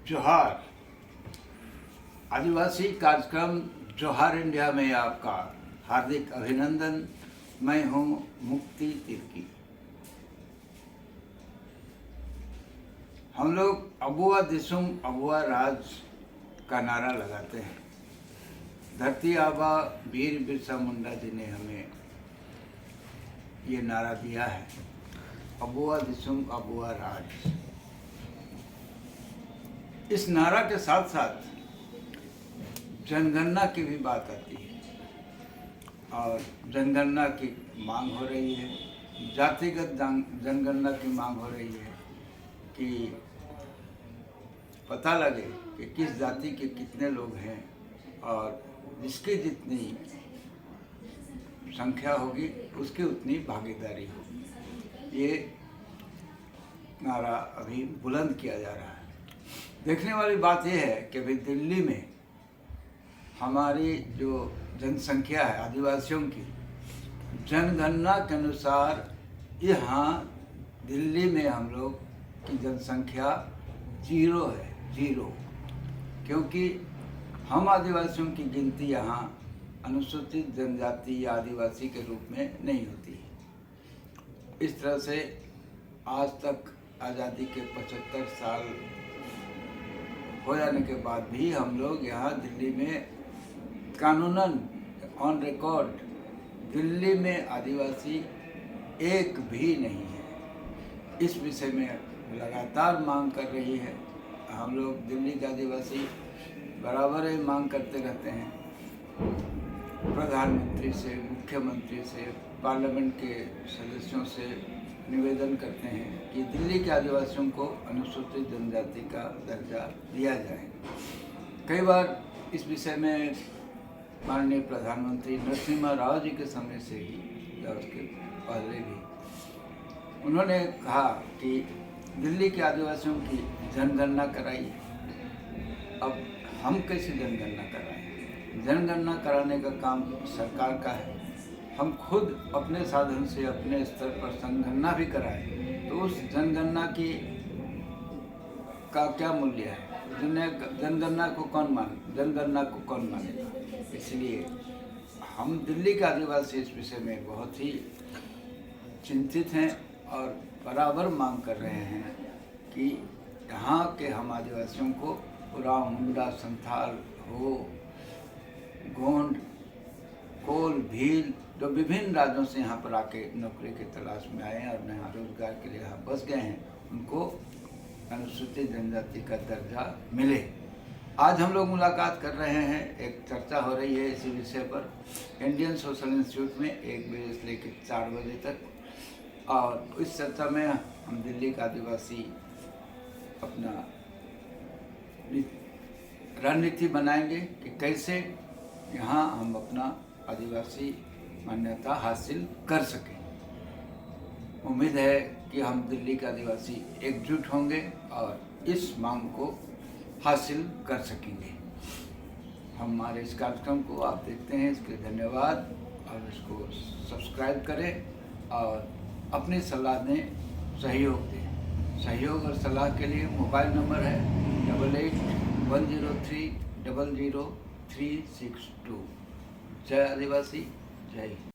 जोहार। आदिवासी कार्यक्रम जोहार इंडिया में आपका हार्दिक अभिनंदन। मैं हूं मुक्ति तिर्की। हम लोग अबुआ दिसुम अबुआ राज का नारा लगाते हैं। धरती आबा वीर बिरसा मुंडा जी ने हमें ये नारा दिया है, अबुआ दिसुम अबुआ राज। इस नारा के साथ साथ जनगणना की भी बात आती है और जनगणना की मांग हो रही है, जातिगत जनगणना की मांग हो रही है कि पता लगे कि किस जाति के कितने लोग हैं और जिसकी जितनी संख्या होगी उसकी उतनी भागीदारी होगी। ये नारा अभी बुलंद किया जा रहा है। देखने वाली बात यह है कि अभी दिल्ली में हमारी जो जनसंख्या है आदिवासियों की, जनगणना के अनुसार यहाँ दिल्ली में हम लोग की जनसंख्या 0 है, 0। क्योंकि हम आदिवासियों की गिनती यहाँ अनुसूचित जनजाति या आदिवासी के रूप में नहीं होती है। इस तरह से आज तक आज़ादी के 75 साल हो जाने के बाद भी हम लोग यहाँ दिल्ली में कानूनन ऑन रिकॉर्ड दिल्ली में आदिवासी एक भी नहीं है। इस विषय में लगातार मांग कर रही है। हम लोग दिल्ली के आदिवासी बराबर ही मांग करते रहते हैं, प्रधानमंत्री से, मुख्यमंत्री से, पार्लियामेंट के सदस्यों से निवेदन करते हैं कि दिल्ली के आदिवासियों को अनुसूचित जनजाति का दर्जा दिया जाए। कई बार इस विषय में माननीय प्रधानमंत्री नरसिम्हा राव जी के समय से ही या उसके पहले भी उन्होंने कहा कि दिल्ली के आदिवासियों की जनगणना कराइए। अब हम कैसे जनगणना कराएं? जनगणना कराने का काम सरकार का है। हम खुद अपने साधन से अपने स्तर पर जनगणना भी कराएं तो उस जनगणना का क्या मूल्य है? जनगणना को कौन मानेगा? इसलिए हम दिल्ली के आदिवासी इस विषय में बहुत ही चिंतित हैं और बराबर मांग कर रहे हैं कि यहाँ के हम आदिवासियों को उरांव, मुंडा, संथाल, हो, गोंड, कोल, भील जो विभिन्न राज्यों से यहाँ पर आके नौकरी की तलाश में आए हैं और यहाँ रोजगार के लिए यहाँ बस गए हैं, उनको अनुसूचित जनजाति का दर्जा मिले। आज हम लोग मुलाकात कर रहे हैं, एक चर्चा हो रही है इसी विषय पर इंडियन सोशल इंस्टीट्यूट में 1 बजे से लेकर 4 बजे तक। और इस चर्चा में हम दिल्ली का आदिवासी अपना रणनीति बनाएंगे कि कैसे यहाँ हम अपना आदिवासी मान्यता हासिल कर सकें। उम्मीद है कि हम दिल्ली के आदिवासी एकजुट होंगे और इस मांग को हासिल कर सकेंगे। हमारे इस कार्यक्रम को आप देखते हैं, इसके धन्यवाद और इसको सब्सक्राइब करें और अपनी सलाह दें, सहयोग दें। सहयोग और सलाह के लिए मोबाइल नंबर है 8810300362। जय आदिवासी, जय हिंद।